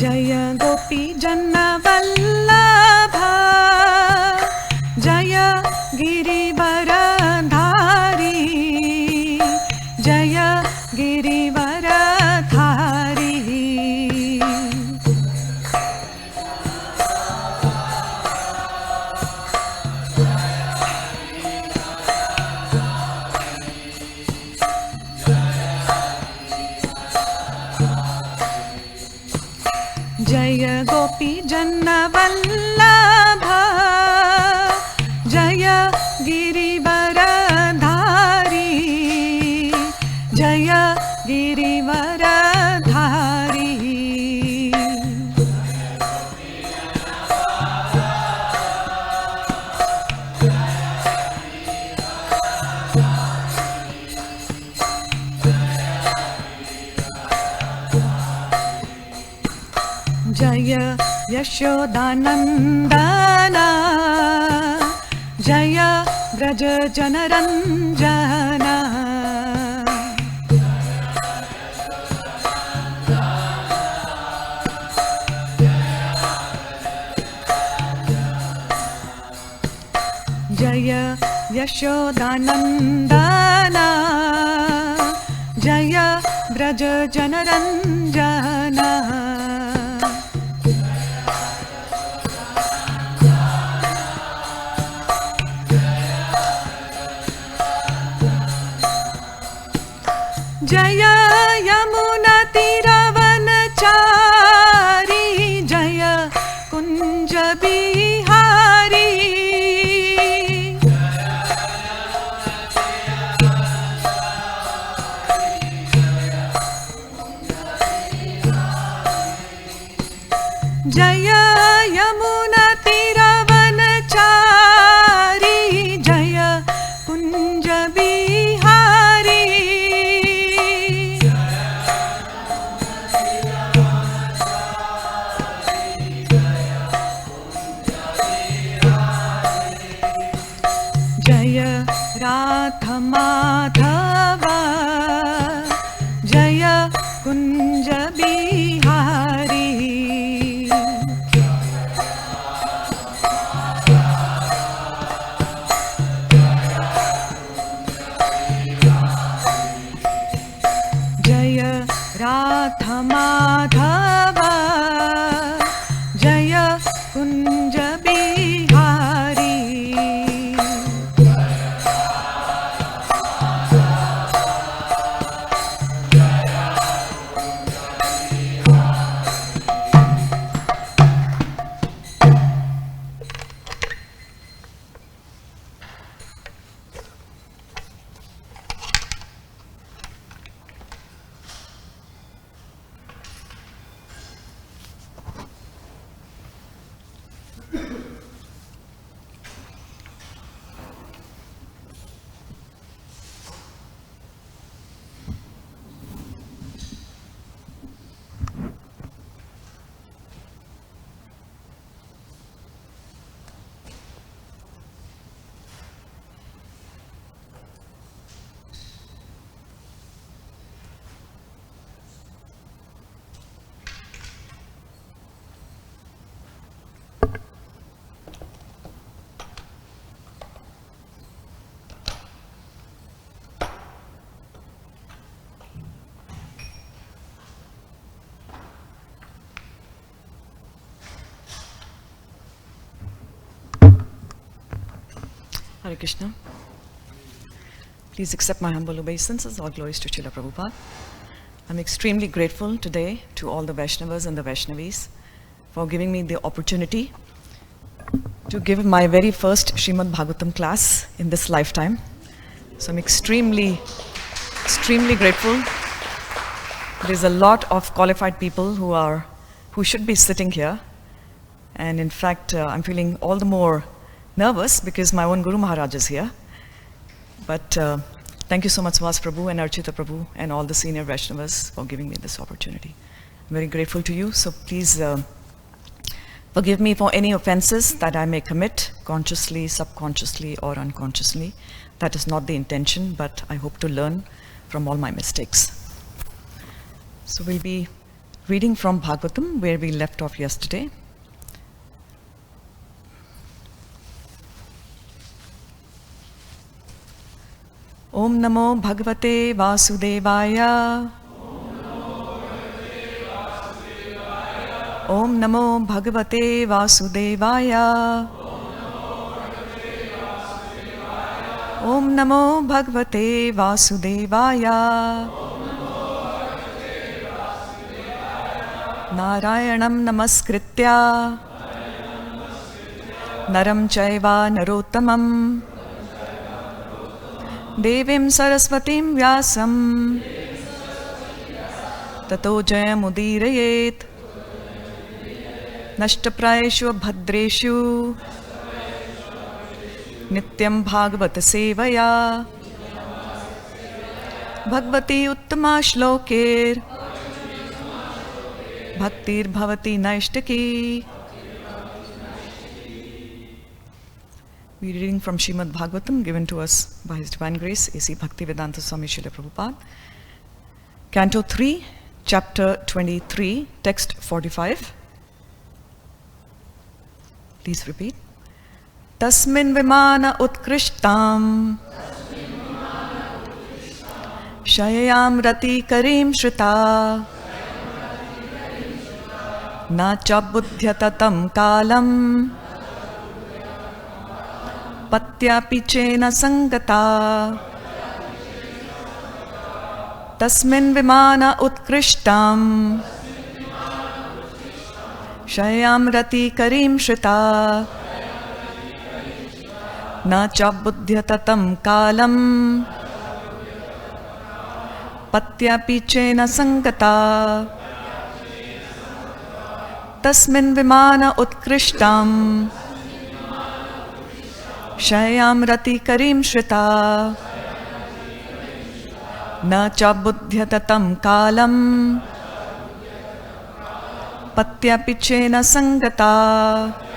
Jai Gopi जन्नवल्लभा Jai Girivardhari Jai Girivardhari Jai Gopi जन्नवल्लभा Jai Girivardhari Jai Girivardhari Jai यशोदानन्दना Jai Vraj जनरञ्जना Jai यशोदानन्दना Jai Vraj जनरञ्जना Jai यमुनातीरवनचारी Jai Kunj Bihari Jai यमुनातीरवनचारी Jai Kunj Bihari Jai Radha Madhav Jai Kunj Bihari Jai Radha Madhav Jai Kunj Bihari Hare Krishna. Please accept my humble obeisances. All glories to Srila Prabhupada. I'm extremely grateful today to all the Vaishnavas and the Vaishnavis for giving me the opportunity to give my very first Srimad Bhagavatam class in this lifetime. So I'm extremely grateful. There's a lot of qualified people who should be sitting here. And in fact, I'm feeling all the more nervous because my own Guru Maharaj is here. But thank you so much, Vas Prabhu and Archita Prabhu and all the senior Vaishnavas for giving me this opportunity. I'm very grateful to you. So please forgive me for any offenses that I may commit consciously, subconsciously, or unconsciously. That is not the intention, but I hope to learn from all my mistakes. So we'll be Reading from Bhagavatam, where we left off yesterday. Om Namo Bhagavate Vasudevaya. Om Namo Bhagavate Vasudevaya. Om Namo Bhagavate Vasudevaya. Narayanam Namaskritya Naram Chaiva Narottamam Devim Saraswatim Vyasam Tato Jayamudirayet Nashtaprayeshu Bhadreshu Nityam Bhagavata Sevaya Bhagavati Uttama Shlokir Bhaktir Bhavati Naishtaki. We're reading from Srimad Bhagavatam, given to us by His Divine Grace, A.C. Bhaktivedanta Swami Srila Prabhupada. Canto 3, Chapter 23, Text 45. Please repeat. Tasmin Vimana Utkrishtam Shayayam Rati Karim Shrita Na cha buddhyatatam kalam patyapi chena sangata tasmin vimana utkrishtam shayam rati karim shrita na cha buddhyatatam kalam patyapi chena sangata Tasmin Vimana Utkrishtam Shayam Rati Karim Shrita Na cha buddhyatatam kalam Patyapichena sangata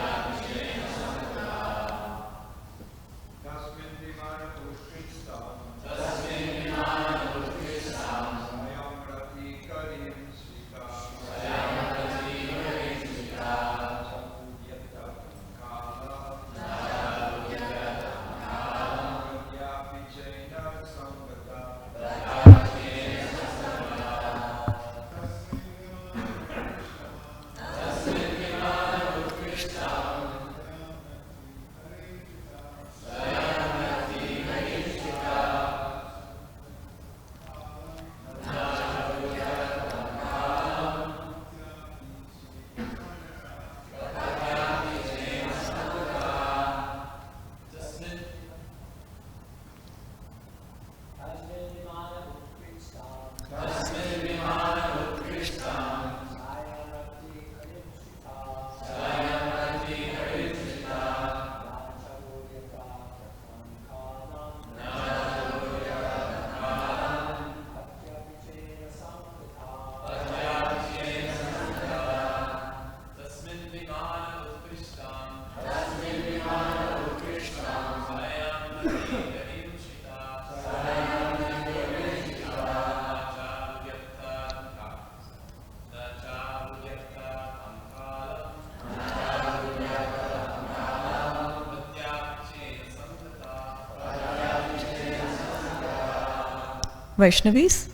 Vaishnavis.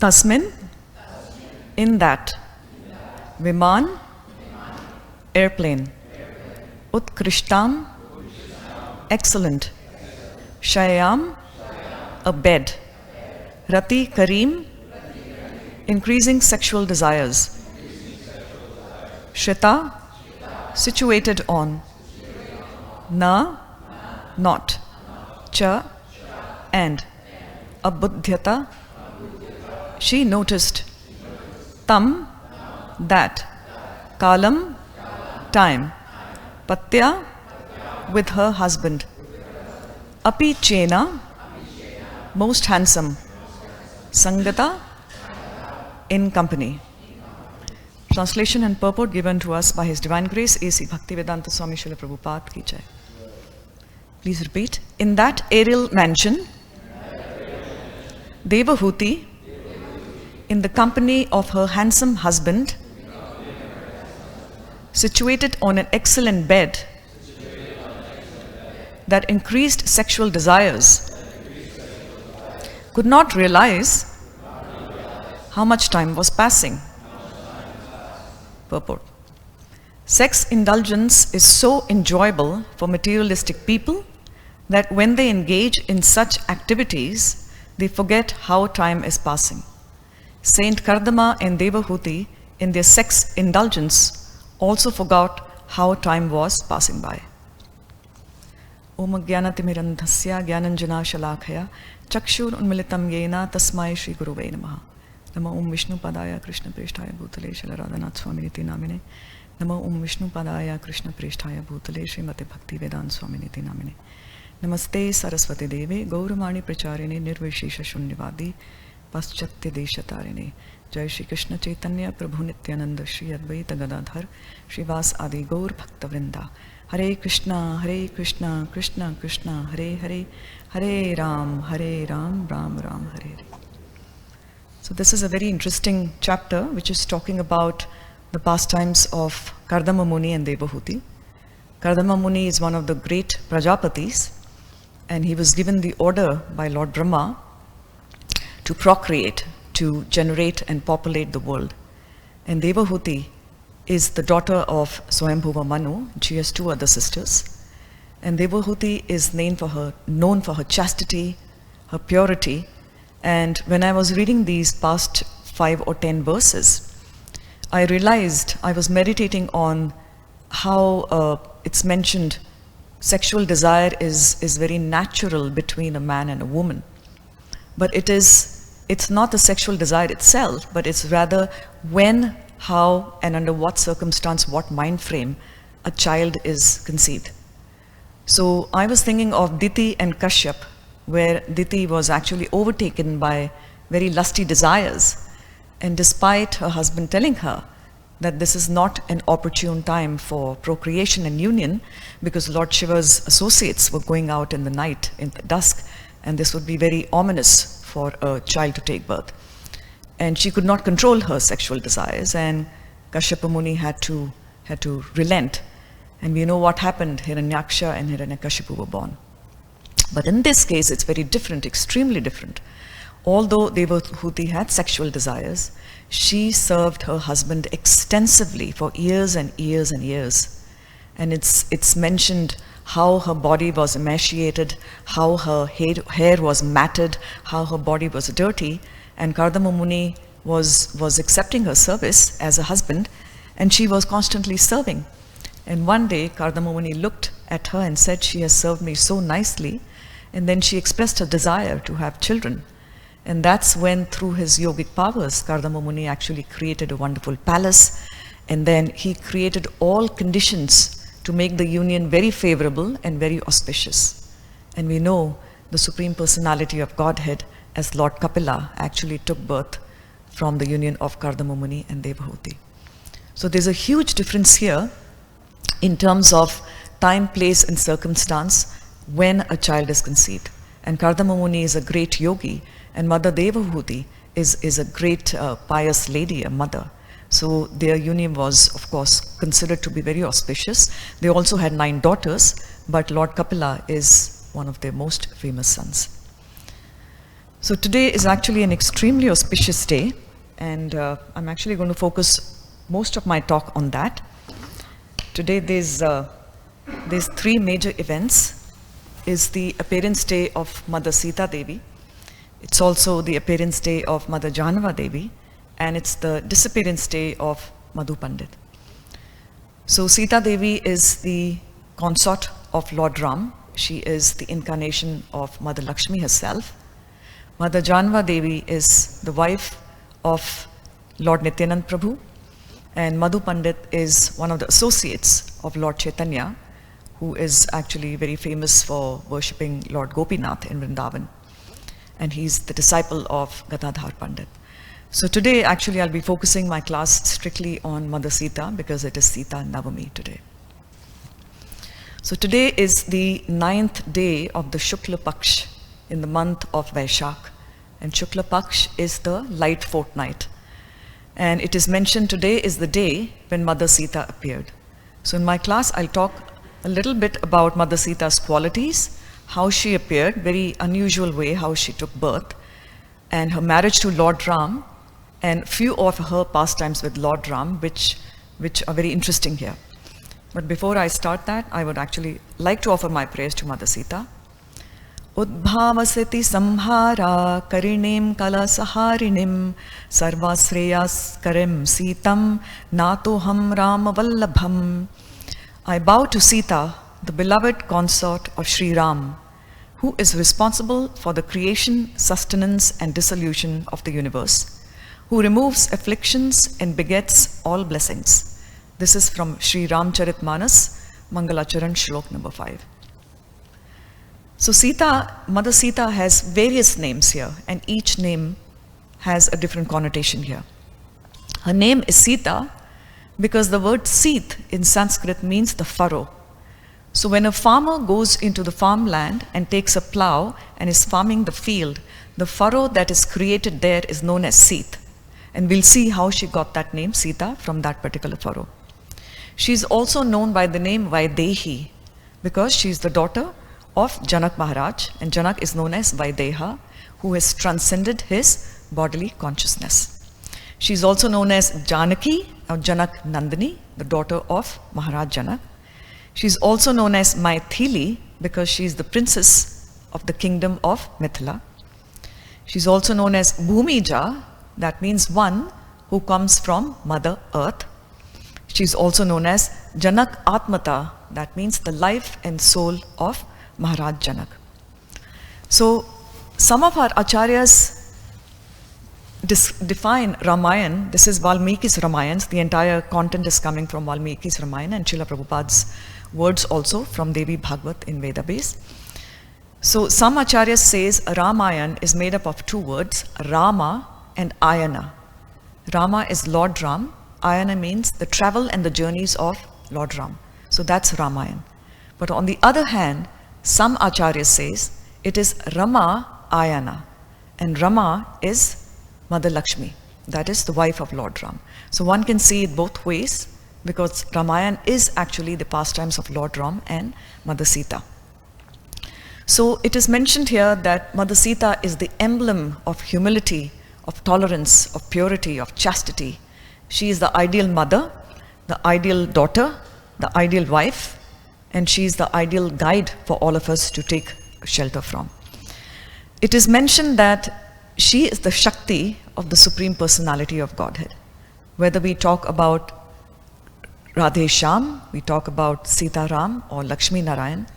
Tasmin, in that. Viman, airplane. Utkrishtam, excellent. Shayam, a bed. Rati Karim, increasing sexual desires. Shrita, situated on. Na, not. Cha, and. Abudhyata, she noticed. Tam, that. Kalam, time. Patya, with her husband. Api Chena, most handsome. Sangata, in company. Translation and purport given to us by His Divine Grace A.C. Bhaktivedanta Swami Srila Prabhupada Ki Jai. Please repeat. In that aerial mansion, Devahuti, in the company of her handsome husband, situated on an excellent bed that increased sexual desires, could not realize how much time was passing. Purport. Sex indulgence is so enjoyable for materialistic people that when they engage in such activities, they forget how time is passing. Saint Kardama and Devahuti, in their sex indulgence, also forgot how time was passing by. Om Jnanatimirandhasya Jnananjana Shalakaya Chakshur Unmilitam Yena Tasmai Shri Guruve Namaha. Namo Om Vishnu Padaya Krishna Presthaya Bhutale Srila Radhanath Swaminiti Namine. Namo Om Vishnu Padaya Krishna Presthaya Bhutale Srimati Bhakti Vedanta Swaminiti Namine. Namaste Saraswati Devi Gauramani Pracharine Nirvishesha Shunyavadi Paschatya Deshatarine. Jai Shri Krishna Chaitanya Prabhu Nityananda Shri Advaita Gadadhar Srivas Adi Gaur Bhakta Vrinda. Hare Krishna, Krishna Krishna, Hare Hare, Hare Ram, Ram Ram, Hare Hare. So this is a very interesting chapter which is talking about the pastimes of Kardama Muni and Devahuti. Kardama Muni is one of the great Prajapatis, and he was given the order by Lord Brahma to procreate, to generate and populate the world. And Devahuti is the daughter of Swayambhuva Manu. She has two other sisters. And Devahuti is known for her chastity, her purity. And when I was reading these past 5 or 10 verses, I realized I was meditating on how it's mentioned sexual desire is very natural between a man and a woman. But it's not the sexual desire itself, but it's rather when, how, and under what circumstance, what mind frame a child is conceived. So I was thinking of Diti and Kashyap, where Diti was actually overtaken by very lusty desires. And despite her husband telling her that this is not an opportune time for procreation and union, because Lord Shiva's associates were going out in the night, in the dusk, and this would be very ominous for a child to take birth. And she could not control her sexual desires, and Kashyapa Muni had to relent. And we know what happened. Hiranyaksha and Hiranyakashipu were born. But in this case, it's very different, extremely different. Although Devahuti had sexual desires, she served her husband extensively for years and years and years. And it's mentioned how her body was emaciated, how her hair was matted, how her body was dirty. And Kardama Muni was accepting her service as a husband, and she was constantly serving. And one day, Kardama Muni looked at her and said, "She has served me so nicely." And then she expressed her desire to have children. And that's when, through his yogic powers, Kardama Muni actually created a wonderful palace. And then he created all conditions to make the union very favorable and very auspicious. And we know the Supreme Personality of Godhead as Lord Kapila actually took birth from the union of Kardama Muni and Devahuti. So there's a huge difference here in terms of time, place, and circumstance when a child is conceived. And Kardama Muni is a great yogi, and Mother Devahuti is a great pious lady, a mother. So their union was, of course, considered to be very auspicious. They also had 9 daughters, but Lord Kapila is one of their most famous sons. So today is actually an extremely auspicious day, and I'm actually going to focus most of my talk on that. Today there's 3 major events. Is the appearance day of Mother Sita Devi. It's also the appearance day of Mother Janava Devi, and it's the disappearance day of Madhu Pandit. So Sita Devi is the consort of Lord Ram. She is the incarnation of Mother Lakshmi herself. Mother Janva Devi is the wife of Lord Nityanand Prabhu, and Madhu Pandit is one of the associates of Lord Chaitanya, who is actually very famous for worshipping Lord Gopinath in Vrindavan. And he's the disciple of Gadadhar Pandit. So today, actually, I'll be focusing my class strictly on Mother Sita because it is Sita Navami today. So today is the 9th day of the Shukla Paksh in the month of Vaishak. And Shukla Paksh is the light fortnight. And it is mentioned today is the day when Mother Sita appeared. So in my class, I'll talk a little bit about Mother Sita's qualities, how she appeared, very unusual way, how she took birth, and her marriage to Lord Ram, and few of her pastimes with Lord Ram, which are very interesting here. But before I start that, I would actually like to offer my prayers to Mother Sita. Udbhavasati samhara karinim kalasaharinim sarvasreyas karim sitam natoham ramavallabham. I bow to Sita, the beloved consort of Sri Ram, who is responsible for the creation, sustenance and dissolution of the universe, who removes afflictions and begets all blessings. This is from Sri Ramcharitmanas, Mangalacharan Shlok number 5. So Sita, Mother Sita has various names here, and each name has a different connotation here. Her name is Sita because the word Seet in Sanskrit means the furrow. So when a farmer goes into the farmland and takes a plow and is farming the field, the furrow that is created there is known as Seet. And we'll see how she got that name, Sita, from that particular furrow. She's also known by the name Vaidehi because she's the daughter of Janak Maharaj, and Janak is known as Vaideha, who has transcended his bodily consciousness. She's also known as Janaki, or Janak Nandini, the daughter of Maharaj Janak. She's also known as Maithili because she's the princess of the kingdom of Mithila. She's also known as Bhumija, that means one who comes from Mother Earth. She's also known as Janak Atmata, that means the life and soul of Maharaj Janak. So some of our acharyas define Ramayana. This is Valmiki's Ramayana. The entire content is coming from Valmiki's Ramayana and Srila Prabhupada's words also from Devi Bhagavad in Veda base. So some acharyas says Ramayana is made up of two words, Rama and Ayana. Rama is Lord Ram. Ayana means the travel and the journeys of Lord Ram. So that's Ramayana. But on the other hand, some acharyas says it is Rama Ayana, and Rama is Mother Lakshmi, that is the wife of Lord Ram. So one can see it both ways because Ramayana is actually the pastimes of Lord Ram and Mother Sita. So it is mentioned here that Mother Sita is the emblem of humility, of tolerance, of purity, of chastity. She is the ideal mother, the ideal daughter, the ideal wife, and she is the ideal guide for all of us to take shelter from. It is mentioned that she is the Shakti of the Supreme Personality of Godhead. Whether we talk about Radhe Shyam, we talk about Sita Ram or Lakshmi Narayan,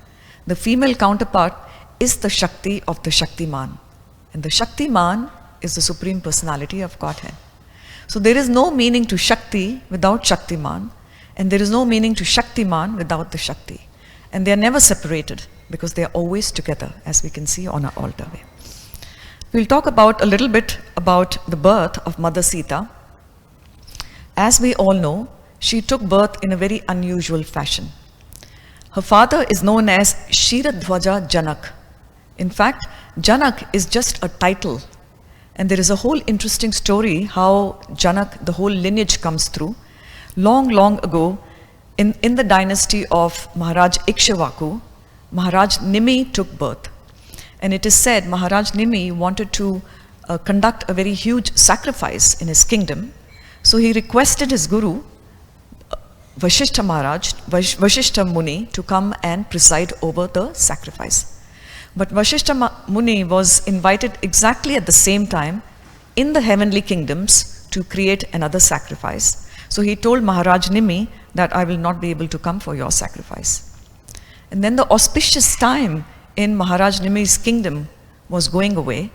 the female counterpart is the Shakti of the Shaktiman. And the Shaktiman is the Supreme Personality of Godhead. So there is no meaning to Shakti without Shaktiman, and there is no meaning to Shaktiman without the Shakti. And they are never separated because they are always together, as we can see on our altar. We'll talk about a little bit about the birth of Mother Sita. As we all know, she took birth in a very unusual fashion. Her father is known as Kshiradhwaja Janak. In fact, Janak is just a title. And there is a whole interesting story how Janak, the whole lineage comes through. Long, long ago, in the dynasty of Maharaj Ikshvaku, Maharaj Nimi took birth. And it is said Maharaj Nimi wanted to conduct a very huge sacrifice in his kingdom. So he requested his guru, Vasishtha Maharaj, Vasishtha Muni, to come and preside over the sacrifice. But Vasishtha Muni was invited exactly at the same time in the heavenly kingdoms to create another sacrifice. So he told Maharaj Nimi that I will not be able to come for your sacrifice. And then the auspicious time in Maharaj Nimi's kingdom was going away,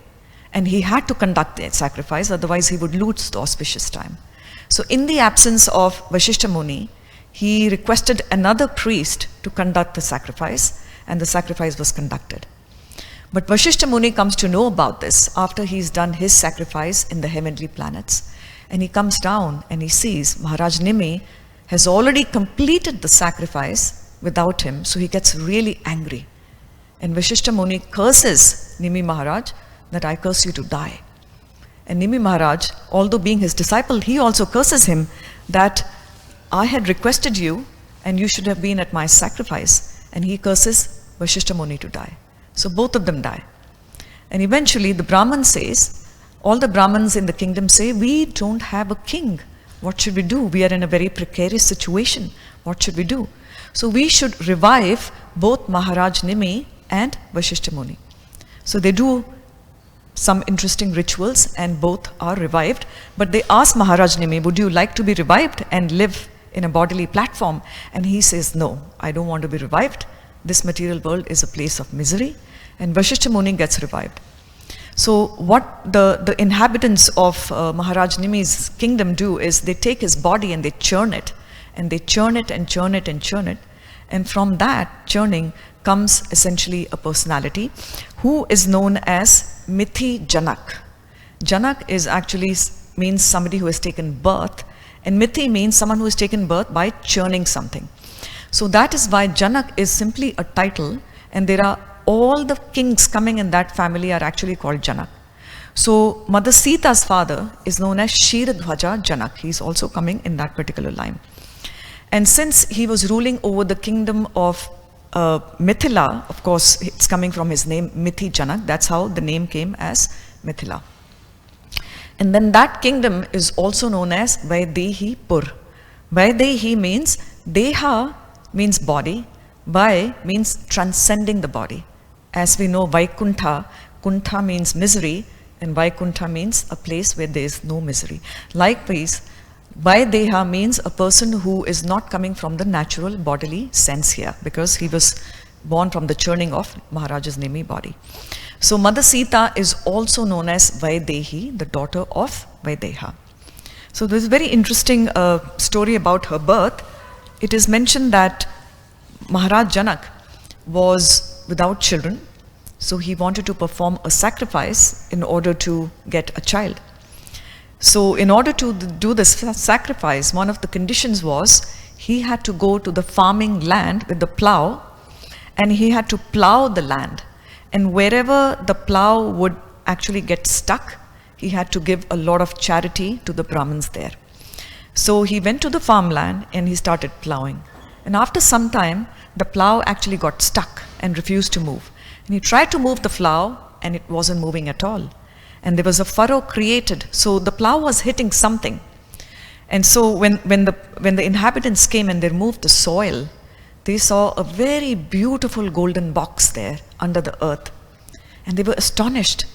and he had to conduct the sacrifice, otherwise he would lose the auspicious time. So in the absence of Vashishta Muni, he requested another priest to conduct the sacrifice, and the sacrifice was conducted. But Vashishta Muni comes to know about this after he's done his sacrifice in the heavenly planets. And he comes down and he sees Maharaj Nimi has already completed the sacrifice without him, so he gets really angry. And Vashishta Muni curses Nimi Maharaj that I curse you to die. And Nimi Maharaj, although being his disciple, he also curses him that I had requested you and you should have been at my sacrifice. And he curses Vashishta Muni to die. So both of them die. And eventually the Brahman says, all the Brahmins in the kingdom say, we don't have a king. What should we do? We are in a very precarious situation. What should we do? So we should revive both Maharaj Nimi and Vashishta Muni. So they do some interesting rituals and both are revived. But they ask Maharaj Nimi, would you like to be revived and live in a bodily platform? And he says, no, I don't want to be revived. This material world is a place of misery. And Vashishta Muni gets revived. So what the inhabitants of Maharaj Nimi's kingdom do is they take his body and they churn it. And they churn it and churn it and churn it. And from that churning comes essentially a personality who is known as Mithi Janak. Janak is actually means somebody who has taken birth. And Mithi means someone who has taken birth by churning something. So that is why Janak is simply a title, and there are all the kings coming in that family are actually called Janak. So Mother Sita's father is known as Kshiradhwaja Janak. He's also coming in that particular line. And since he was ruling over the kingdom of Mithila, of course it's coming from his name Mithi Janak, that's how the name came as Mithila. And then that kingdom is also known as Vaidehi Pur. Vaidehi means Deha means body, Vai means transcending the body. As we know, Vaikuntha, Kuntha means misery, and Vaikuntha means a place where there is no misery. Likewise, Vaideha means a person who is not coming from the natural bodily sense here, because he was born from the churning of Maharaj's Nimi body. So Mother Sita is also known as Vaidehi, the daughter of Vaideha. So there's a very interesting story about her birth. It is mentioned that Maharaj Janak was without children, so he wanted to perform a sacrifice in order to get a child. So in order to do this sacrifice, one of the conditions was he had to go to the farming land with the plow, and he had to plow the land. And wherever the plow would actually get stuck, he had to give a lot of charity to the Brahmins there. So he went to the farmland and he started plowing. And after some time, the plow actually got stuck and refused to move. And he tried to move the plow and it wasn't moving at all. And there was a furrow created. So the plow was hitting something. And so when the inhabitants came and they removed the soil, they saw a very beautiful golden box there under the earth. And they were astonished.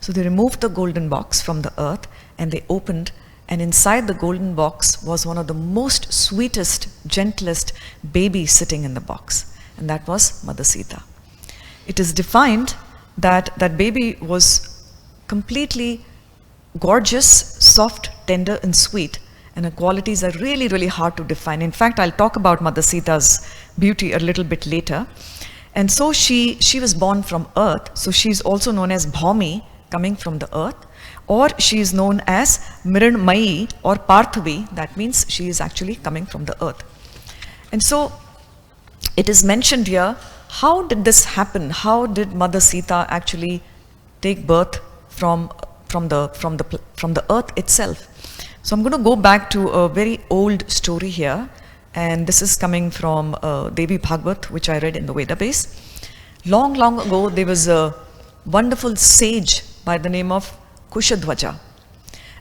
So they removed the golden box from the earth and they opened, and inside the golden box was one of the most sweetest, gentlest babies sitting in the box. And that was Mother Sita. It is defined that that baby was completely gorgeous, soft, tender, and sweet. And her qualities are really, really hard to define. In fact, I'll talk about Mother Sita's beauty a little bit later. And so she was born from earth. So she's also known as Bhaumi, coming from the earth. Or she is known as Mrinmayi or Parthavi. That means she is actually coming from the earth. And so it is mentioned here, how did this happen? How did Mother Sita actually take birth from the earth itself? So I'm going to go back to a very old story here, and this is coming from Devi Bhagavad, which I read in the Veda base. Long, long ago, there was a wonderful sage by the name of Kushadhwaja,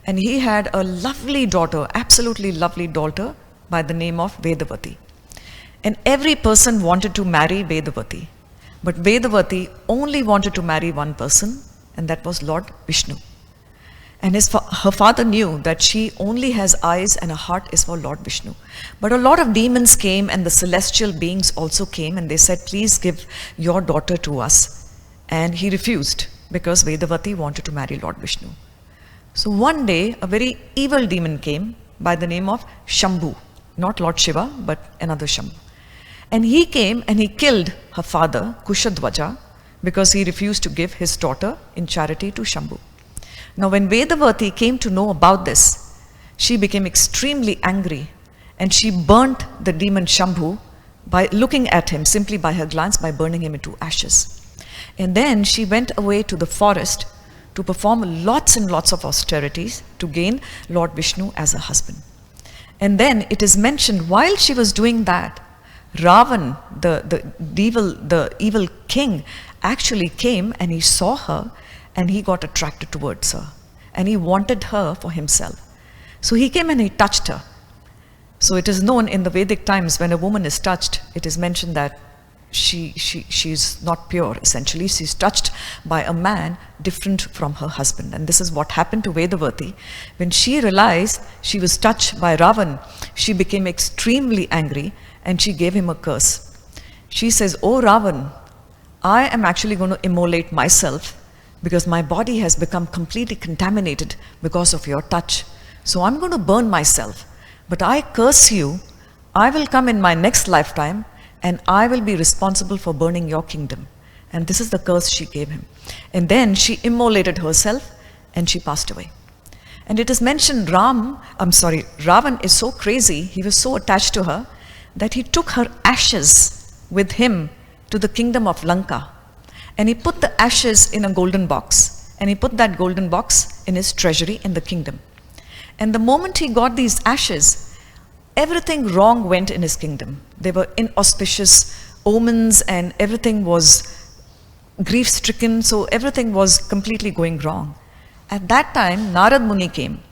and he had a lovely daughter, absolutely lovely daughter by the name of Vedavati. And every person wanted to marry Vedavati, but Vedavati only wanted to marry one person, and that was Lord Vishnu. And her father knew that she only has eyes and a heart is for Lord Vishnu. But a lot of demons came and the celestial beings also came and they said, please give your daughter to us. And he refused because Vedavati wanted to marry Lord Vishnu. So one day, a very evil demon came by the name of Shambhu. Not Lord Shiva, but another Shambhu. And he came and he killed her father, Kushadwaja, because he refused to give his daughter in charity to Shambhu. Now when Vedavati came to know about this, she became extremely angry and she burnt the demon Shambhu by looking at him, simply by her glance, by burning him into ashes. And then she went away to the forest to perform lots and lots of austerities to gain Lord Vishnu as a husband. And then it is mentioned while she was doing that, Ravan, the evil king, actually came and he saw her and he got attracted towards her and he wanted her for himself. So he came and he touched her. So it is known in the Vedic times when a woman is touched, it is mentioned that she's not pure, essentially. She's touched by a man different from her husband. And this is what happened to Vedavati. When she realized she was touched by Ravan, she became extremely angry and she gave him a curse. She says, "Oh Ravan, I am actually going to immolate myself because my body has become completely contaminated because of your touch. So I'm going to burn myself. But I curse you, I will come in my next lifetime and I will be responsible for burning your kingdom." And this is the curse she gave him. And then she immolated herself and she passed away. And it is mentioned Ravan is so crazy, he was so attached to her that he took her ashes with him to the kingdom of Lanka. And he put the ashes in a golden box. And he put that golden box in his treasury in the kingdom. And the moment he got these ashes, everything wrong went in his kingdom. There were inauspicious omens and everything was grief-stricken, so everything was completely going wrong. At that time, Narad Muni came.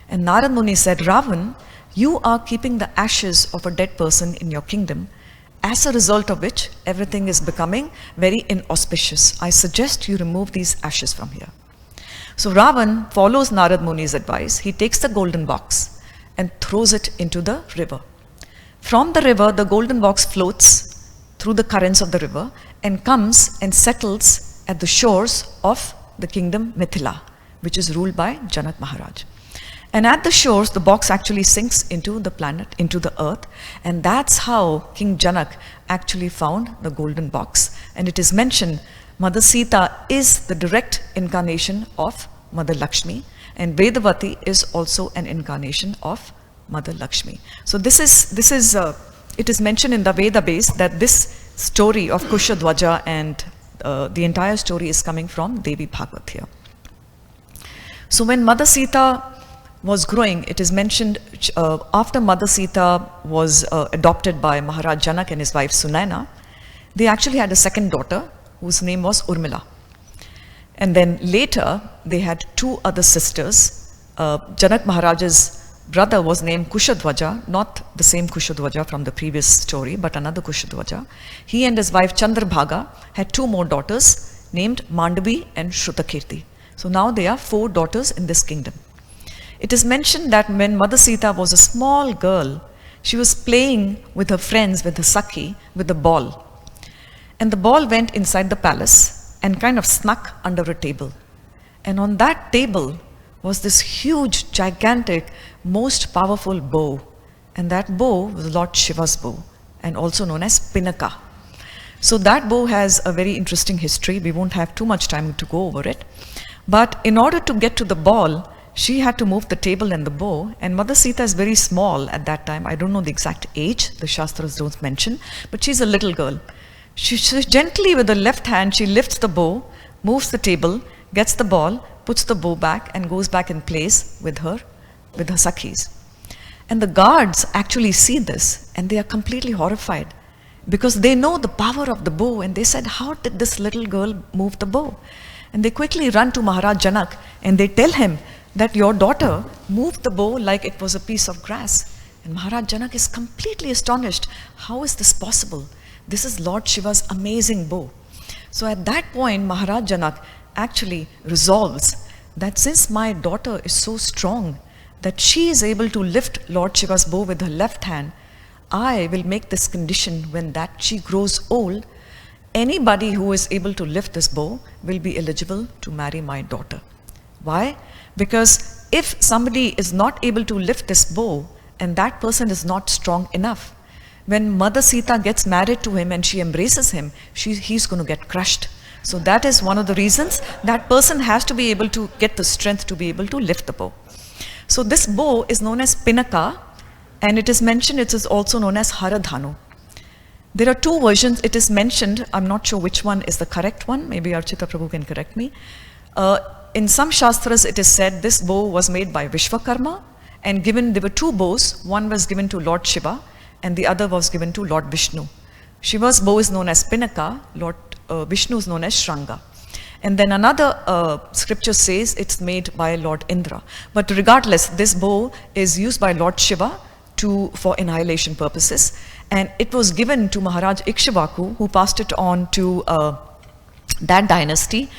And Narad Muni said, "Ravan, you are keeping the ashes of a dead person in your kingdom, as a result of which everything is becoming very inauspicious. I suggest you remove these ashes from here." So Ravan follows Narad Muni's advice. He takes the golden box and throws it into the river. From the river, the golden box floats through the currents of the river and comes and settles at the shores of the kingdom Mithila, which is ruled by Janak Maharaj. And at the shores, the box actually sinks into the planet, into the earth. And that's how King Janak actually found the golden box. And it is mentioned, Mother Sita is the direct incarnation of Mother Lakshmi. And Vedavati is also an incarnation of Mother Lakshmi. So it is mentioned in the Veda base that this story of Kushadwaja and the entire story is coming from Devi Bhagavad here. So when Mother Sita was growing, it is mentioned after Mother Sita was adopted by Maharaj Janak and his wife Sunaina, they actually had a second daughter whose name was Urmila. And then later they had two other sisters. Janak Maharaj's brother was named Kushadwaja, not the same Kushadwaja from the previous story, but another Kushadwaja. He and his wife Chandrabhaga had two more daughters named Mandavi and Shrutakirti. So now there are 4 daughters in this kingdom. It is mentioned that when Mother Sita was a small girl, she was playing with her friends, with her Sakhi, with a ball. And the ball went inside the palace and kind of snuck under a table. And on that table was this huge, gigantic, most powerful bow. And that bow was Lord Shiva's bow, and also known as Pinaka. So that bow has a very interesting history. We won't have too much time to go over it. But in order to get to the ball, she had to move the table and the bow, and Mother Sita is very small at that time. I don't know the exact age, the Shastras don't mention, but she's a little girl. She gently with the left hand, she lifts the bow, moves the table, gets the ball, puts the bow back and goes back in place with her Sakhis. And the guards actually see this and they are completely horrified because they know the power of the bow, and they said, "How did this little girl move the bow?" And they quickly run to Maharaj Janak and they tell him that your daughter moved the bow like it was a piece of grass. And Maharaj Janak is completely astonished. How is this possible? This is Lord Shiva's amazing bow. So at that point, Maharaj Janak actually resolves that since my daughter is so strong that she is able to lift Lord Shiva's bow with her left hand, I will make this condition when that she grows old, anybody who is able to lift this bow will be eligible to marry my daughter. Why? Because if somebody is not able to lift this bow and that person is not strong enough, when Mother Sita gets married to him and she embraces him, he's going to get crushed. So that is one of the reasons that person has to be able to get the strength to be able to lift the bow. So this bow is known as Pinaka, and it is mentioned, it is also known as Haradhanu. There are two versions. It is mentioned, I'm not sure which one is the correct one, maybe Archita Prabhu can correct me. In some Shastras it is said this bow was made by Vishwakarma and given, there were two bows, one was given to Lord Shiva and the other was given to Lord Vishnu. Shiva's bow is known as Pinaka, Lord Vishnu is known as Shranga. And then another scripture says it's made by Lord Indra. But regardless, this bow is used by Lord Shiva for annihilation purposes. And it was given to Maharaj Ikshvaku, who passed it on to that dynasty,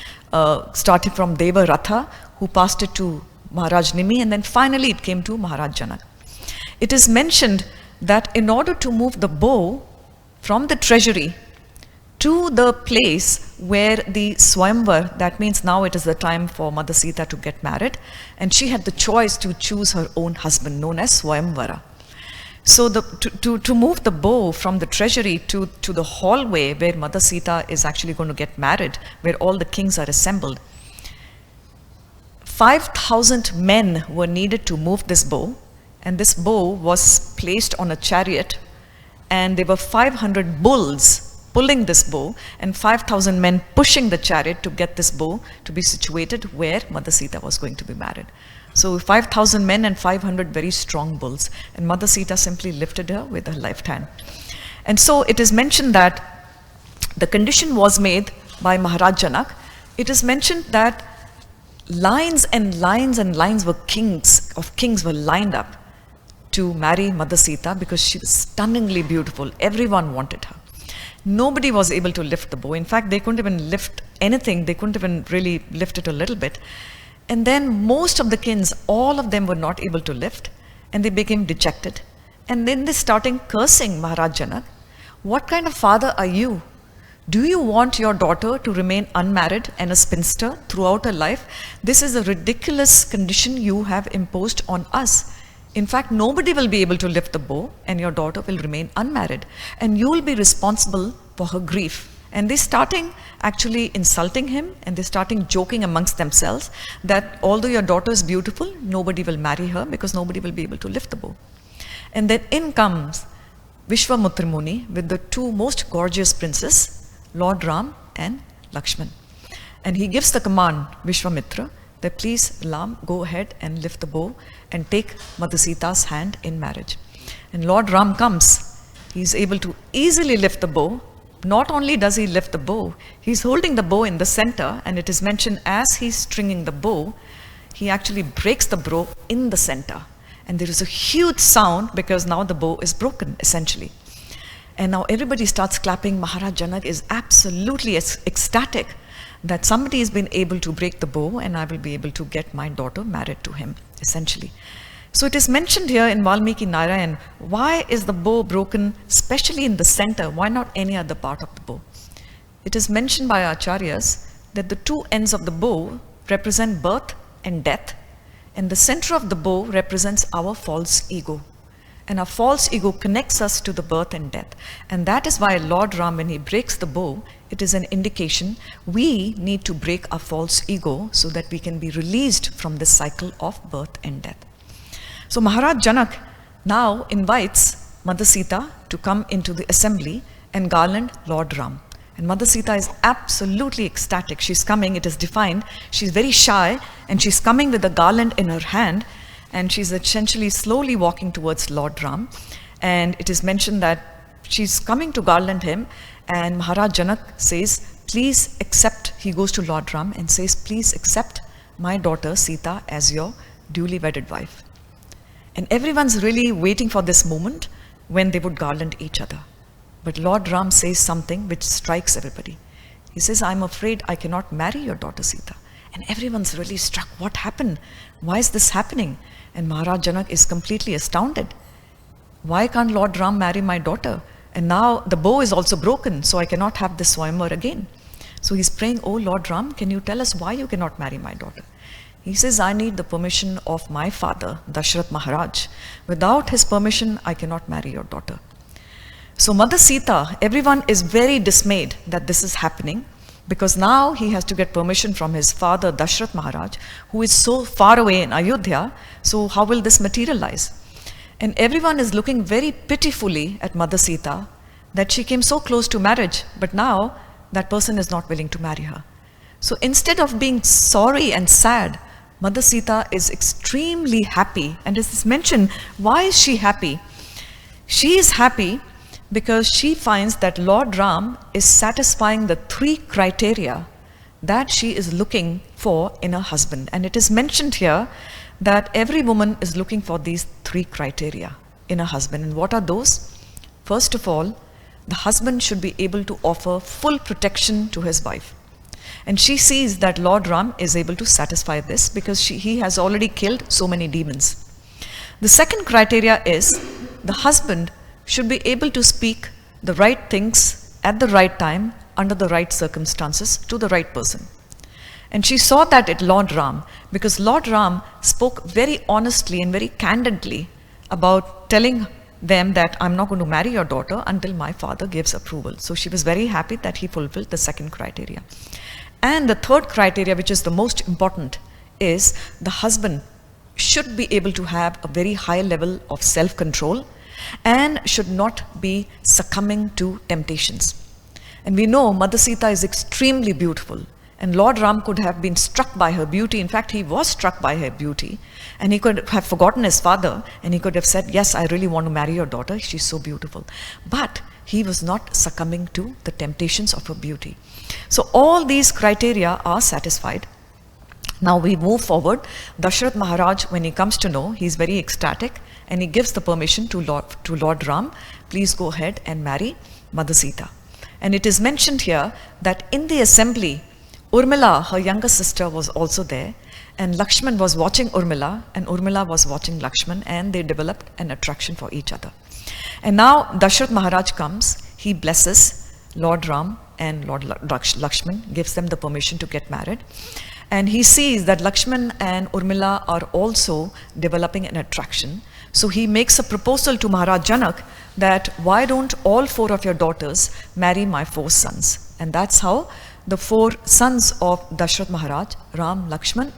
starting from Deva Ratha, who passed it to Maharaj Nimi, and then finally it came to Maharaj Janak. It is mentioned that in order to move the bow from the treasury to the place where the Swayamvar, that means now it is the time for Mother Sita to get married, and she had the choice to choose her own husband, known as Swayamvara. So to move the bow from the treasury to the hallway where Mother Sita is actually going to get married, where all the kings are assembled, 5,000 men were needed to move this bow, and this bow was placed on a chariot, and there were 500 bulls pulling this bow and 5,000 men pushing the chariot to get this bow to be situated where Mother Sita was going to be married. So 5,000 men and 500 very strong bulls, and Mother Sita simply lifted her with her left hand. And so it is mentioned that the condition was made by Maharaj Janak. It is mentioned that lines and lines and lines of kings were lined up to marry Mother Sita because she was stunningly beautiful. Everyone wanted her. Nobody was able to lift the bow. In fact, they couldn't even lift anything. They couldn't even really lift it a little bit. And then most of the kings, all of them were not able to lift, and they became dejected. And then they started cursing Maharaj Janak. What kind of father are you? Do you want your daughter to remain unmarried and a spinster throughout her life? This is a ridiculous condition you have imposed on us. In fact, nobody will be able to lift the bow, and your daughter will remain unmarried, and you will be responsible for her grief. And they're starting actually insulting him, and they're starting joking amongst themselves that although your daughter is beautiful, nobody will marry her because nobody will be able to lift the bow. And then in comes Vishwamitra Muni with the two most gorgeous princes, Lord Ram and Lakshman. And he gives the command, Vishwamitra, that please Ram, go ahead and lift the bow and take Mother Sita's hand in marriage. And Lord Ram comes. He's able to easily lift the bow. Not only does he lift the bow, he's holding the bow in the center, and it is mentioned as he's stringing the bow, he actually breaks the bow in the center. And there is a huge sound because now the bow is broken, essentially. And now everybody starts clapping. Maharaj Janak is absolutely ecstatic that somebody has been able to break the bow and I will be able to get my daughter married to him, essentially. So it is mentioned here in Valmiki Narayan, why is the bow broken, especially in the center? Why not any other part of the bow? It is mentioned by Acharyas that the two ends of the bow represent birth and death, and the center of the bow represents our false ego. And our false ego connects us to the birth and death. And that is why Lord Ram, when he breaks the bow, it is an indication we need to break our false ego so that we can be released from this cycle of birth and death. So Maharaj Janak now invites Mother Sita to come into the assembly and garland Lord Ram. And Mother Sita is absolutely ecstatic. She's coming, it is defined. She's very shy, and she's coming with a garland in her hand, and she's essentially slowly walking towards Lord Ram. And it is mentioned that she's coming to garland him, and Maharaj Janak says, please accept, he goes to Lord Ram and says, please accept my daughter Sita as your duly wedded wife. And everyone's really waiting for this moment when they would garland each other. But Lord Ram says something which strikes everybody. He says, I'm afraid I cannot marry your daughter Sita. And everyone's really struck. What happened? Why is this happening? And Maharaj Janak is completely astounded. Why can't Lord Ram marry my daughter? And now the bow is also broken, so I cannot have this Swayamvar again. So he's praying, oh Lord Ram, can you tell us why you cannot marry my daughter? He says, I need the permission of my father, Dashrath Maharaj. Without his permission, I cannot marry your daughter. So Mother Sita, everyone is very dismayed that this is happening, because now he has to get permission from his father, Dashrath Maharaj, who is so far away in Ayodhya. So how will this materialize? And everyone is looking very pitifully at Mother Sita, that she came so close to marriage, but now that person is not willing to marry her. So instead of being sorry and sad, Mother Sita is extremely happy. And as is mentioned, why is she happy? She is happy because she finds that Lord Ram is satisfying the 3 criteria that she is looking for in a husband. And it is mentioned here that every woman is looking for these 3 criteria in a husband. And what are those? First of all, the husband should be able to offer full protection to his wife. And she sees that Lord Ram is able to satisfy this because he has already killed so many demons. The second criteria is the husband should be able to speak the right things at the right time, under the right circumstances, to the right person. And she saw that at Lord Ram, because Lord Ram spoke very honestly and very candidly about telling them that I'm not going to marry your daughter until my father gives approval. So she was very happy that he fulfilled the second criteria. And the third criteria, which is the most important, is the husband should be able to have a very high level of self-control and should not be succumbing to temptations. And we know Mother Sita is extremely beautiful, and Lord Ram could have been struck by her beauty. In fact, he was struck by her beauty, and he could have forgotten his father, and he could have said, yes, I really want to marry your daughter, she's so beautiful. But he was not succumbing to the temptations of her beauty. So all these criteria are satisfied. Now we move forward. Dashrath Maharaj, when he comes to know, he's very ecstatic, and he gives the permission to Lord Ram, please go ahead and marry Mother Sita. And it is mentioned here that in the assembly, Urmila, her younger sister, was also there, and Lakshman was watching Urmila, and Urmila was watching Lakshman, and they developed an attraction for each other. And now Dashrath Maharaj comes, he blesses Lord Ram and Lord Lakshman, gives them the permission to get married. And he sees that Lakshman and Urmila are also developing an attraction. So he makes a proposal to Maharaj Janak that why don't all 4 of your daughters marry my 4 sons? And that's how the 4 sons of Dashrath Maharaj, Ram, Lakshman,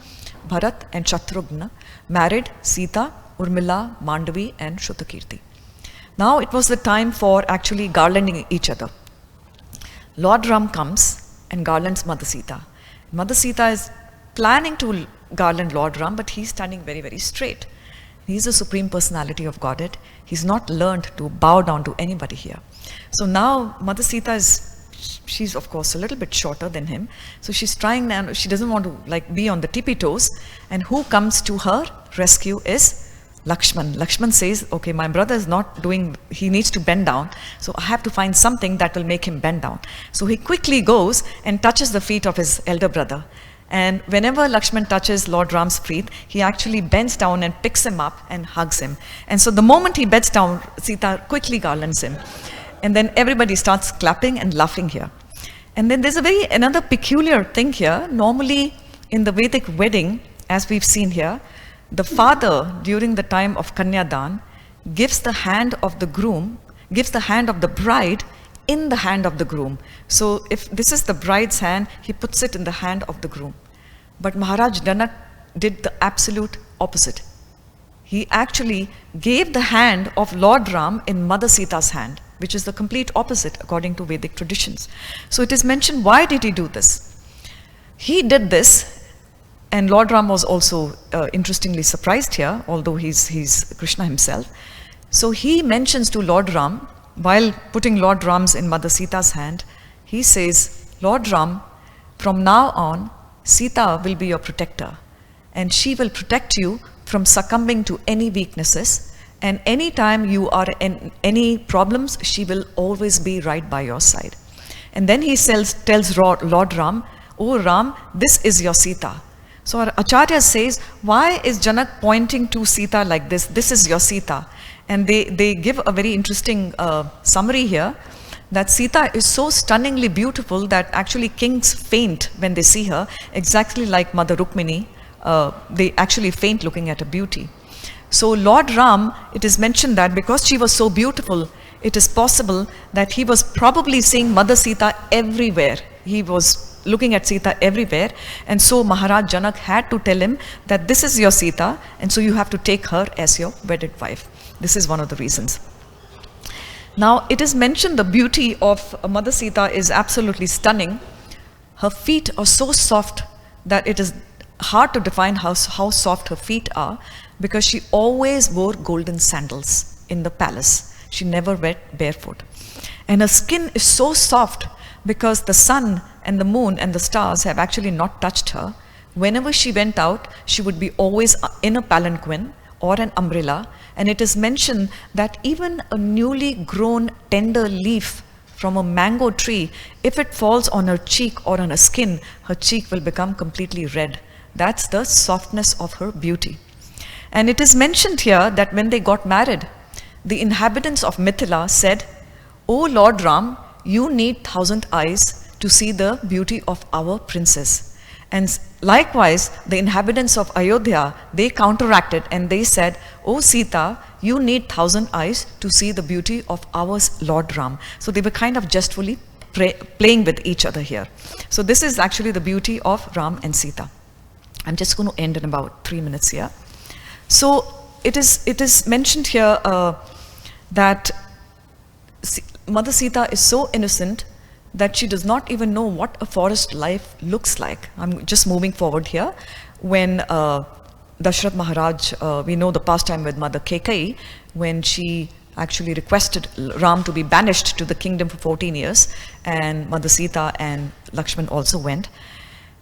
Bharat and Shatrugna, married Sita, Urmila, Mandavi and Shrutakirti. Now it was the time for actually garlanding each other. Lord Ram comes and garlands Mother Sita. Mother Sita is planning to garland Lord Ram, but he's standing very, very straight. He's the Supreme Personality of Godhead. He's not learned to bow down to anybody here. So now Mother Sita she's of course a little bit shorter than him. So she's trying now, she doesn't want to be on the tippy toes. And who comes to her rescue is Lakshman. Lakshman says, okay, my brother is not doing, he needs to bend down. So I have to find something that will make him bend down. So he quickly goes and touches the feet of his elder brother. And whenever Lakshman touches Lord Ram's feet, he actually bends down and picks him up and hugs him. And so the moment he bends down, Sita quickly garlands him. And then everybody starts clapping and laughing here. And then there's another peculiar thing here. Normally in the Vedic wedding, as we've seen here, the father during the time of Kanyadan gives the hand of the groom, gives the hand of the bride in the hand of the groom. So if this is the bride's hand, he puts it in the hand of the groom. But Maharaj Janak did the absolute opposite. He actually gave the hand of Lord Ram in Mother Sita's hand, which is the complete opposite according to Vedic traditions. So it is mentioned, why did he do this? He did this, and Lord Ram was also interestingly surprised here, although he's Krishna himself. So he mentions to Lord Ram, while putting Lord Ram's in Mother Sita's hand, he says, Lord Ram, from now on, Sita will be your protector, and she will protect you from succumbing to any weaknesses, and anytime you are in any problems, she will always be right by your side. And then he tells Lord Ram, "Oh Ram, this is your Sita." So our Acharya says, why is Janak pointing to Sita like this? This is your Sita. And they give a very interesting summary here, that Sita is so stunningly beautiful that actually kings faint when they see her, exactly like Mother Rukmini. They actually faint looking at her beauty. So Lord Ram, it is mentioned that because she was so beautiful, it is possible that he was probably seeing Mother Sita everywhere. He was looking at Sita everywhere, and so Maharaj Janak had to tell him that this is your Sita, and so you have to take her as your wedded wife. This is one of the reasons. Now it is mentioned the beauty of Mother Sita is absolutely stunning. Her feet are so soft that it is hard to define how soft her feet are, because she always wore golden sandals in the palace. She never went barefoot. And her skin is so soft because the sun and the moon and the stars have actually not touched her. Whenever she went out, she would be always in a palanquin or an umbrella, and it is mentioned that even a newly grown tender leaf from a mango tree, if it falls on her cheek or on her skin, her cheek will become completely red. That's the softness of her beauty. And it is mentioned here that when they got married, the inhabitants of Mithila said, "O Lord Ram, you need 1,000 eyes to see the beauty of our princess." And likewise, the inhabitants of Ayodhya, they counteracted and they said, "O Sita, you need 1,000 eyes to see the beauty of our Lord Ram." So they were kind of jestfully playing with each other here. So this is actually the beauty of Ram and Sita. I'm just going to end in about 3 minutes here. So it is mentioned here that Mother Sita is so innocent that she does not even know what a forest life looks like. I'm just moving forward here. When Dashrath Maharaj, we know the pastime with Mother Kekai, when she actually requested Ram to be banished to the kingdom for 14 years, and Mother Sita and Lakshman also went.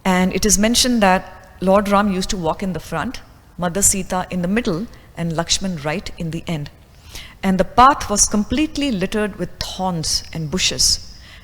And it is mentioned that Lord Ram used to walk in the front, Mother Sita in the middle, and Lakshman right in the end. And the path was completely littered with thorns and bushes.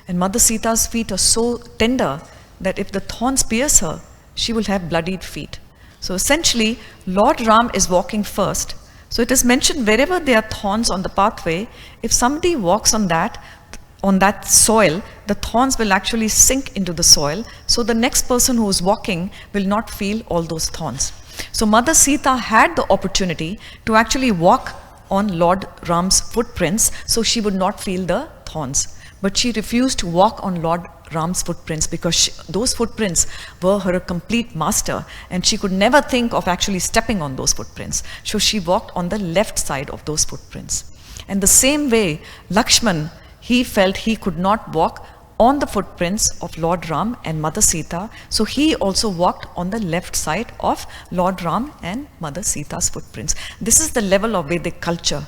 And Mother Sita's feet are so tender that if the thorns pierce her, she will have bloodied feet. So essentially, Lord Ram is walking first. So it is mentioned wherever there are thorns on the pathway, if somebody walks on that soil, the thorns will actually sink into the soil. So the next person who is walking will not feel all those thorns. So Mother Sita had the opportunity to actually walk on Lord Ram's footprints, so she would not feel the thorns. But she refused to walk on Lord Ram's footprints because those footprints were her complete master, and she could never think of actually stepping on those footprints. So she walked on the left side of those footprints. And the same way, Lakshman, he felt he could not walk on the footprints of Lord Ram and Mother Sita, so he also walked on the left side of Lord Ram and Mother Sita's footprints. This is the level of Vedic culture.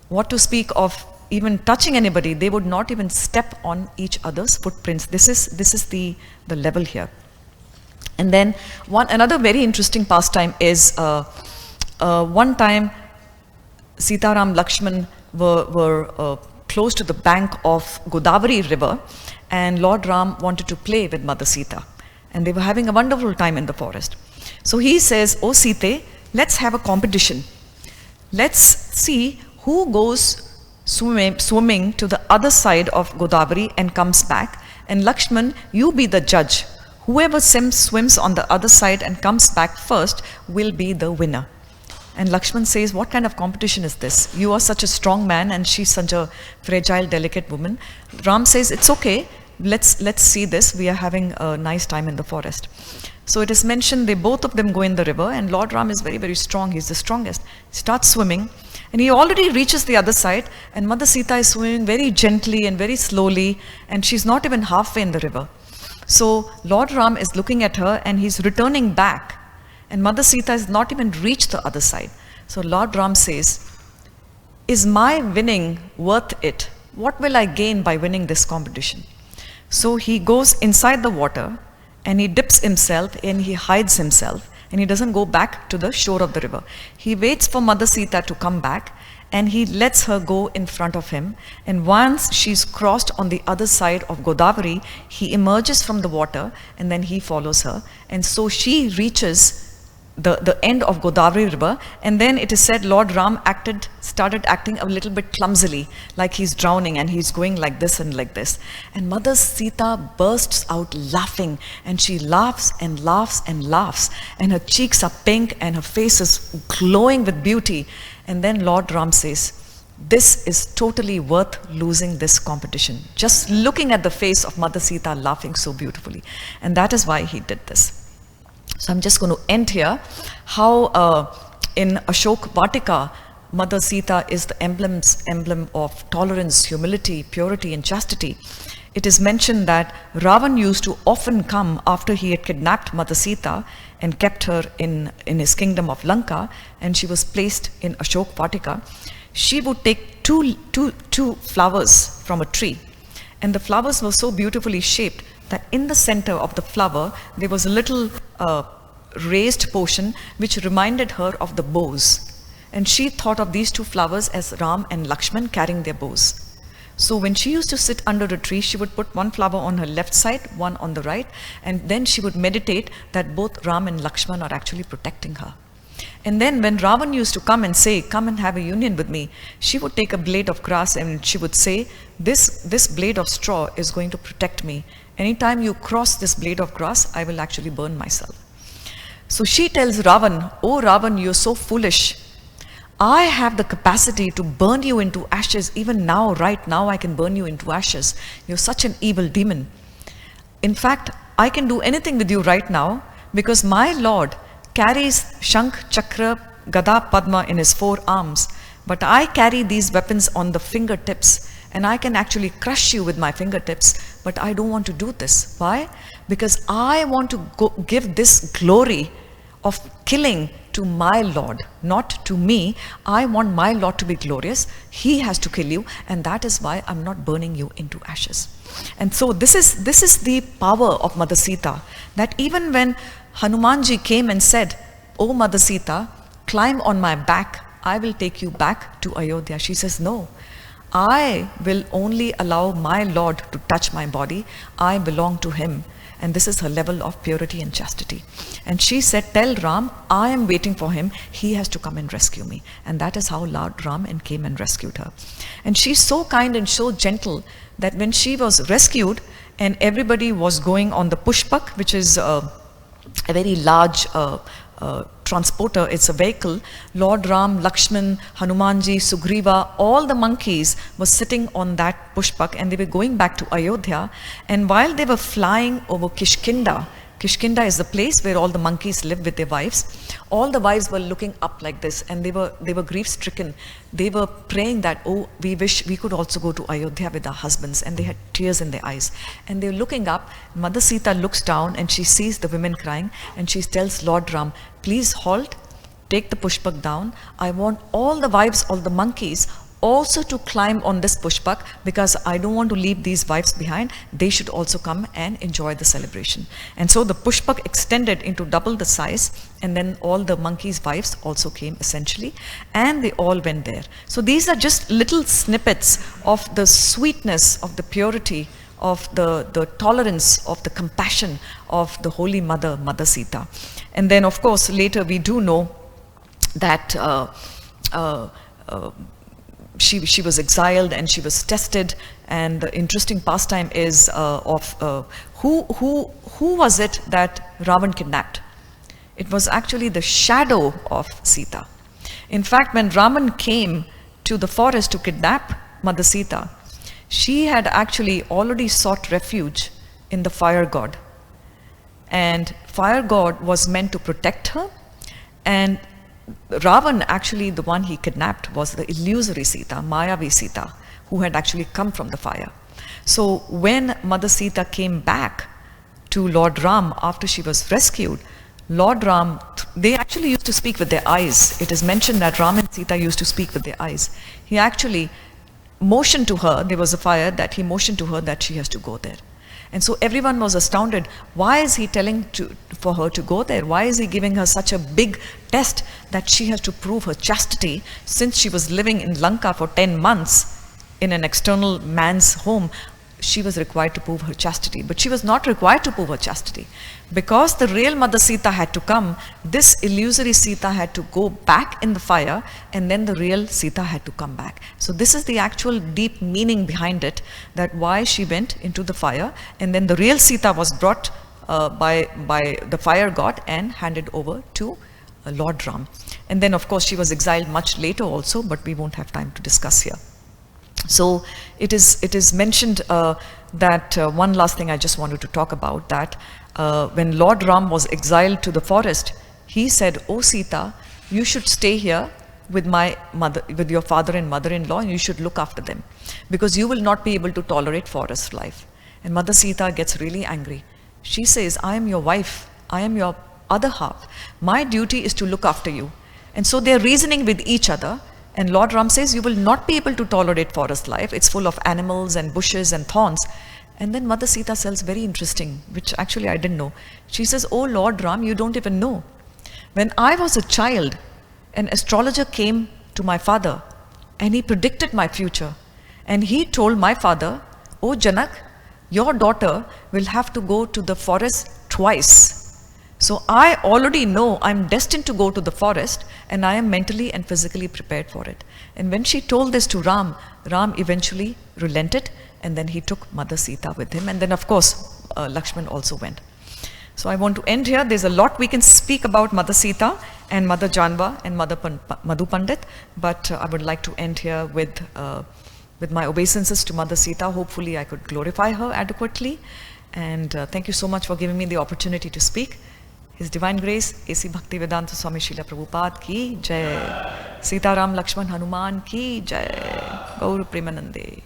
What to speak of even touching anybody, they would not even step on each other's footprints. This is the level here. And then another very interesting pastime is one time Sitaram Lakshman were close to the bank of Godavari river, and Lord Ram wanted to play with Mother Sita, and they were having a wonderful time in the forest. So he says, "Oh Sita, let's have a competition. Let's see who goes swimming to the other side of Godavari and comes back, and Lakshman, you be the judge. Whoever swims on the other side and comes back first will be the winner." And Lakshman says, "What kind of competition is this? You are such a strong man and she's such a fragile, delicate woman." Ram says, "It's okay. Let's see this. We are having a nice time in the forest." So it is mentioned both of them go in the river, and Lord Ram is very, very strong. He's the strongest. He starts swimming, and he already reaches the other side, and Mother Sita is swimming very gently and very slowly, and she's not even halfway in the river. So Lord Ram is looking at her, and he's returning back, and Mother Sita has not even reached the other side. So Lord Ram says, "Is my winning worth it? What will I gain by winning this competition?" So he goes inside the water, and he dips himself and he hides himself, and he doesn't go back to the shore of the river. He waits for Mother Sita to come back, and he lets her go in front of him. And once she's crossed on the other side of Godavari, he emerges from the water and then he follows her. And so she reaches the end of Godavari river, and then it is said Lord Ram started acting a little bit clumsily, like he's drowning and he's going like this and like this. And Mother Sita bursts out laughing, and she laughs and laughs and laughs, and her cheeks are pink and her face is glowing with beauty. And then Lord Ram says, this is totally worth losing this competition. Just looking at the face of Mother Sita laughing so beautifully. And that is why he did this. So I'm just going to end here, how in Ashok Vatika, Mother Sita is the emblem of tolerance, humility, purity and chastity. It is mentioned that Ravan used to often come after he had kidnapped Mother Sita and kept her in his kingdom of Lanka, and she was placed in Ashok Vatika. She would take two flowers from a tree, and the flowers were so beautifully shaped that in the center of the flower there was a little raised portion which reminded her of the bows. And she thought of these two flowers as Ram and Lakshman carrying their bows. So when she used to sit under a tree, she would put one flower on her left side, one on the right, and then she would meditate that both Ram and Lakshman are actually protecting her. And then when Ravan used to come and say, come and have a union with me, she would take a blade of grass and she would say, this blade of straw is going to protect me. Anytime you cross this blade of grass, I will actually burn myself. So she tells Ravan, oh Ravan, you're so foolish. I have the capacity to burn you into ashes. Even now, right now, I can burn you into ashes. You're such an evil demon. In fact, I can do anything with you right now because my Lord carries Shankh, Chakra, Gada, Padma in his 4 arms. But I carry these weapons on the fingertips, and I can actually crush you with my fingertips, but I don't want to do this. Why? Because I want to give this glory of killing to my Lord, not to me. I want my Lord to be glorious. He has to kill you, and that is why I'm not burning you into ashes. And so this is the power of Mother Sita, that even when Hanumanji came and said, oh Mother Sita, climb on my back, I will take you back to Ayodhya. She says, no, I will only allow my Lord to touch my body. I belong to him. And this is her level of purity and chastity. And she said, tell Ram, I am waiting for him. He has to come and rescue me. And that is how Lord Ram came and rescued her. And she's so kind and so gentle that when she was rescued and everybody was going on the pushpak, which is a very large transporter, it's a vehicle, Lord Ram, Lakshman, Hanumanji, Sugriva, all the monkeys were sitting on that pushpak and they were going back to Ayodhya. And while they were flying over Kishkinda, Kishkinda is the place where all the monkeys live with their wives. All the wives were looking up like this, and they were grief-stricken. They were praying that, oh, we wish we could also go to Ayodhya with our husbands, and they had tears in their eyes. And they were looking up. Mother Sita looks down and she sees the women crying, and she tells Lord Ram, please halt, take the pushpak down. I want all the wives, all the monkeys, also to climb on this pushpak, because I don't want to leave these wives behind. They should also come and enjoy the celebration. And so the pushpak extended into double the size, and then all the monkeys' wives also came essentially, and they all went there. So these are just little snippets of the sweetness, of the purity, of the tolerance, of the compassion of the Holy Mother, Mother Sita. And then of course later we do know that she was exiled and she was tested, and the interesting pastime is who was it that Ravan kidnapped? It was actually the shadow of Sita. In fact, when Raman came to the forest to kidnap Mother Sita, she had actually already sought refuge in the fire god, and fire god was meant to protect her, and Ravan, actually the one he kidnapped, was the illusory Sita, Mayavi Sita, who had actually come from the fire. So when Mother Sita came back to Lord Ram after she was rescued, Lord Ram, they actually used to speak with their eyes. It is mentioned that Ram and Sita used to speak with their eyes. He actually motioned to her, there was a fire, that he motioned to her that she has to go there. And so everyone was astounded. Why is he telling for her to go there? Why is he giving her such a big test that she has to prove her chastity, since she was living in Lanka for 10 months in an external man's home? She was required to prove her chastity, but she was not required to prove her chastity. Because the real Mother Sita had to come, this illusory Sita had to go back in the fire, and then the real Sita had to come back. So this is the actual deep meaning behind it, that why she went into the fire, and then the real Sita was brought by the fire god and handed over to Lord Ram. And then of course she was exiled much later also, but we won't have time to discuss here. So it is mentioned that one last thing I just wanted to talk about, that when Lord Ram was exiled to the forest, he said, "Oh Sita, you should stay here with my mother, with your father and mother-in-law, and you should look after them, because you will not be able to tolerate forest life." And Mother Sita gets really angry. She says, "I am your wife, I am your other half. My duty is to look after you." And so they're reasoning with each other. And Lord Ram says, "You will not be able to tolerate forest life. It's full of animals and bushes and thorns." And then Mother Sita says, very interesting, which actually I didn't know. She says, "Oh Lord Ram, you don't even know. When I was a child, an astrologer came to my father and he predicted my future. And he told my father, 'Oh Janak, your daughter will have to go to the forest twice. So I already know I'm destined to go to the forest, and I am mentally and physically prepared for it.'" And when she told this to Ram, Ram eventually relented, and then he took Mother Sita with him. And then of course, Lakshman also went. So I want to end here. There's a lot we can speak about Mother Sita and Mother Janva and Madhu Pandit, but I would like to end here with my obeisances to Mother Sita. Hopefully I could glorify her adequately. And thank you so much for giving me the opportunity to speak. His Divine Grace, A.C. Bhaktivedanta Swami Srila Prabhupada ki jai. Sita Ram Lakshman Hanuman ki jai. Gaur Premanande.